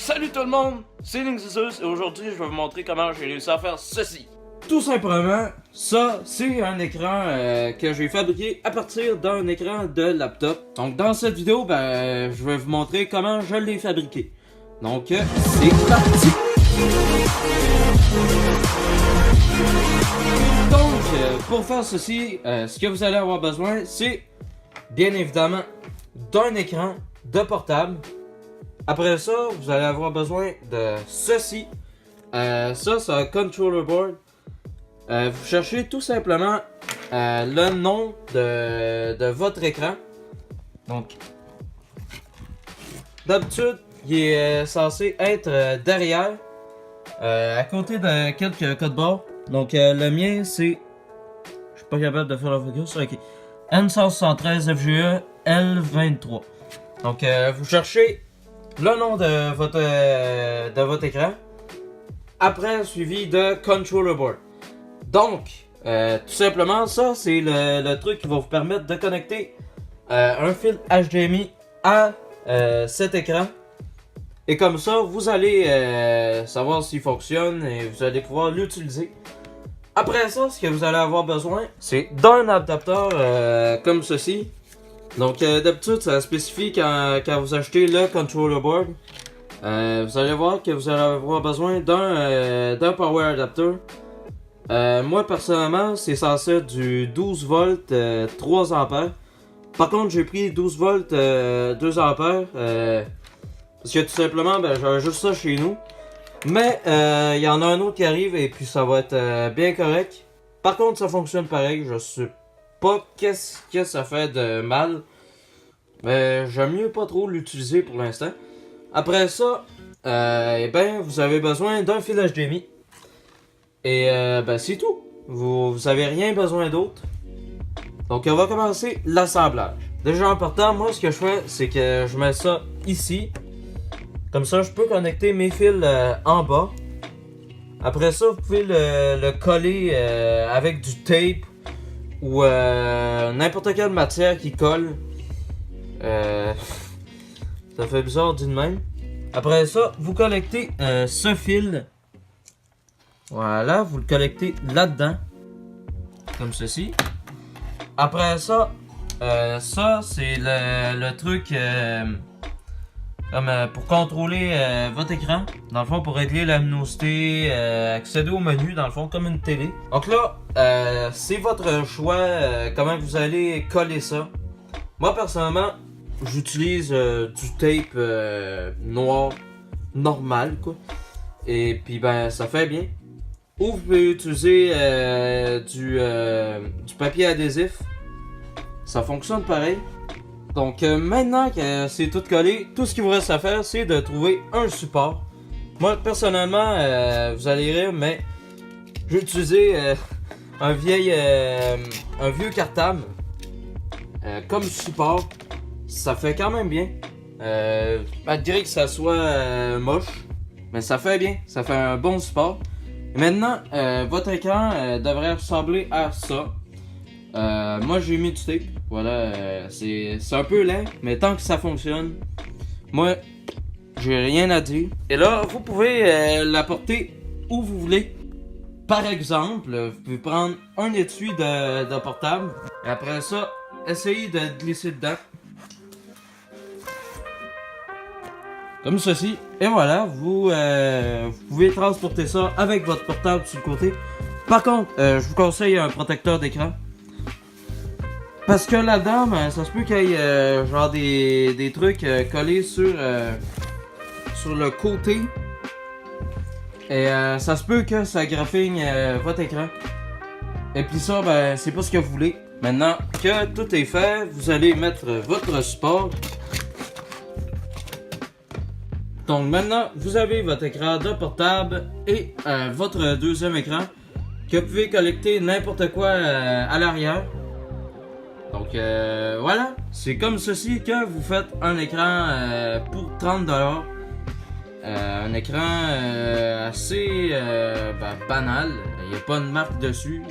Salut tout le monde, c'est Linksus et aujourd'hui je vais vous montrer comment j'ai réussi à faire ceci. Tout simplement, ça c'est un écran que j'ai fabriqué à partir d'un écran de laptop. Donc dans cette vidéo, je vais vous montrer comment je l'ai fabriqué. Donc c'est parti! Donc pour faire ceci, ce que vous allez avoir besoin, c'est bien évidemment d'un écran de portable. Après ça, vous allez avoir besoin de ceci. Ça, c'est un controller board. Vous cherchez tout simplement le nom de votre écran. Donc, d'habitude, il est censé être derrière, à côté de quelques codes barres. Donc, le mien, c'est... Je suis pas capable de faire le focus. Ok. N173 FGE L23. Donc, vous cherchez le nom de votre écran, après suivi de controller board. Donc, tout simplement, ça c'est le truc qui va vous permettre de connecter un fil HDMI à cet écran. Et comme ça, vous allez savoir s'il fonctionne et vous allez pouvoir l'utiliser. Après ça, ce que vous allez avoir besoin, c'est d'un adaptateur comme ceci. Donc d'habitude ça spécifie quand vous achetez le controller board, vous allez voir que vous allez avoir besoin d'un power adapter. Moi personnellement c'est censé être du 12 volts 3 ampères. Par contre j'ai pris 12 volts 2 ampères parce que tout simplement j'ai juste ça chez nous. Mais il y en a un autre qui arrive et puis ça va être bien correct. Par contre ça fonctionne pareil, je sais pas qu'est-ce que ça fait de mal, mais j'aime mieux pas trop l'utiliser pour l'instant. Après ça, vous avez besoin d'un fil HDMI et c'est tout. Vous avez rien besoin d'autre. Donc on va commencer l'assemblage. Déjà en partant, moi ce que je fais, c'est que je mets ça ici. Comme ça, je peux connecter mes fils en bas. Après ça, vous pouvez le coller avec du tape ou n'importe quelle matière qui colle. Ça fait bizarre d'une même. Après ça, vous connectez ce fil. Voilà, vous le connectez là-dedans. Comme ceci. Après ça, ça c'est le truc pour contrôler votre écran. Dans le fond, pour régler la luminosité, accéder au menu, dans le fond, comme une télé. Donc là, c'est votre choix comment vous allez coller ça. Moi, personnellement, j'utilise du tape noir normal, quoi. Et puis, ça fait bien. Ou vous pouvez utiliser du papier adhésif. Ça fonctionne pareil. Donc maintenant que c'est tout collé, tout ce qu'il vous reste à faire, c'est de trouver un support. Moi personnellement, vous allez rire, mais j'ai utilisé un vieux cartable comme support. Ça fait quand même bien. Malgré que ça soit moche, mais ça fait bien. Ça fait un bon support. Et maintenant, votre écran devrait ressembler à ça. Moi j'ai mis du tape. Voilà, c'est un peu lent, mais tant que ça fonctionne, moi, j'ai rien à dire. Et là, vous pouvez l'apporter où vous voulez. Par exemple, vous pouvez prendre un étui de portable. Et après ça, essayez de glisser dedans. Comme ceci. Et voilà, vous pouvez transporter ça avec votre portable sur le côté. Par contre, je vous conseille un protecteur d'écran. Parce que là-dedans, ça se peut qu'il y ait genre des trucs collés sur le côté. Et ça se peut que ça graffigne votre écran. Et puis ça, c'est pas ce que vous voulez. Maintenant que tout est fait, vous allez mettre votre support. Donc maintenant, vous avez votre écran de portable et votre deuxième écran que vous pouvez connecter n'importe quoi à l'arrière. Donc voilà, c'est comme ceci que vous faites un écran pour 30$. Un écran assez banal, il n'y a pas de marque dessus,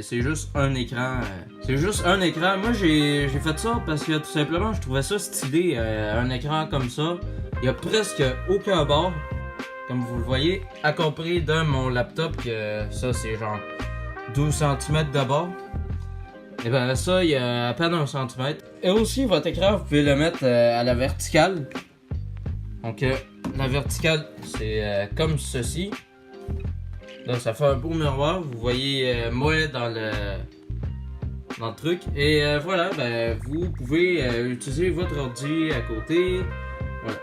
c'est juste un écran. C'est juste un écran. Moi j'ai fait ça parce que tout simplement je trouvais ça stylé, un écran comme ça. il y a presque aucun bord, comme vous le voyez, à compris de mon laptop, que ça c'est genre 12 cm de bord. Et ben ça, il y a à peine 1 cm. Et aussi, votre écran, vous pouvez le mettre à la verticale. Donc la verticale, c'est comme ceci. Là, ça fait un beau miroir. Vous voyez moi dans le truc. Et voilà, ben, vous pouvez utiliser votre ordi à côté. Voilà.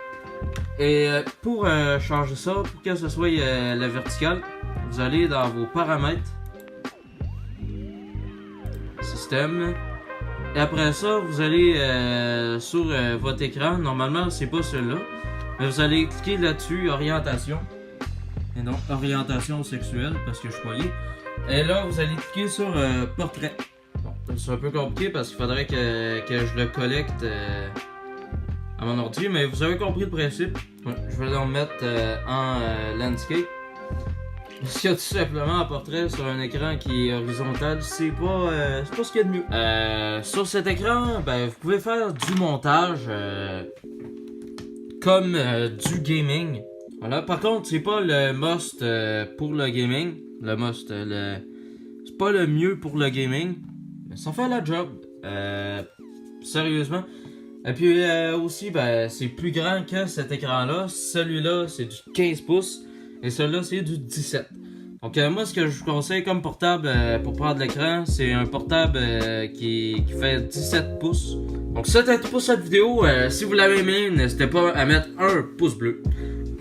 Et pour changer ça, pour que ce soit la verticale, vous allez dans vos paramètres. Système. Et après ça, vous allez sur votre écran. Normalement, c'est pas celui-là. Mais vous allez cliquer là-dessus, orientation. Et non, orientation sexuelle, parce que je suis poigné. Et là, vous allez cliquer sur portrait. Bon, c'est un peu compliqué parce qu'il faudrait que je le collecte à mon ordi, mais vous avez compris le principe. Ouais, je vais le mettre en landscape. Parce que tout simplement un portrait sur un écran qui est horizontal, c'est pas ce qu'il y a de mieux. Sur cet écran, ben, vous pouvez faire du montage comme du gaming. Voilà. Par contre, c'est pas le must pour le gaming. Le must, c'est pas le mieux pour le gaming. Mais ça fait la job. Sérieusement. Et puis aussi, ben, c'est plus grand que cet écran-là. Celui-là, c'est du 15 pouces. Et celui-là, c'est du 17. Donc moi, ce que je vous conseille comme portable pour prendre l'écran, c'est un portable qui fait 17 pouces. Donc si c'était tout pour cette vidéo, si vous l'avez aimé, n'hésitez pas à mettre un pouce bleu.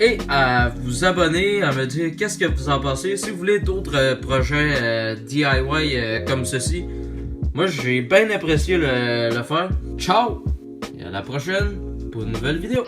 Et à vous abonner, à me dire qu'est-ce que vous en pensez. Si vous voulez d'autres projets DIY comme ceci, moi j'ai bien apprécié le faire. Ciao! Et à la prochaine pour une nouvelle vidéo.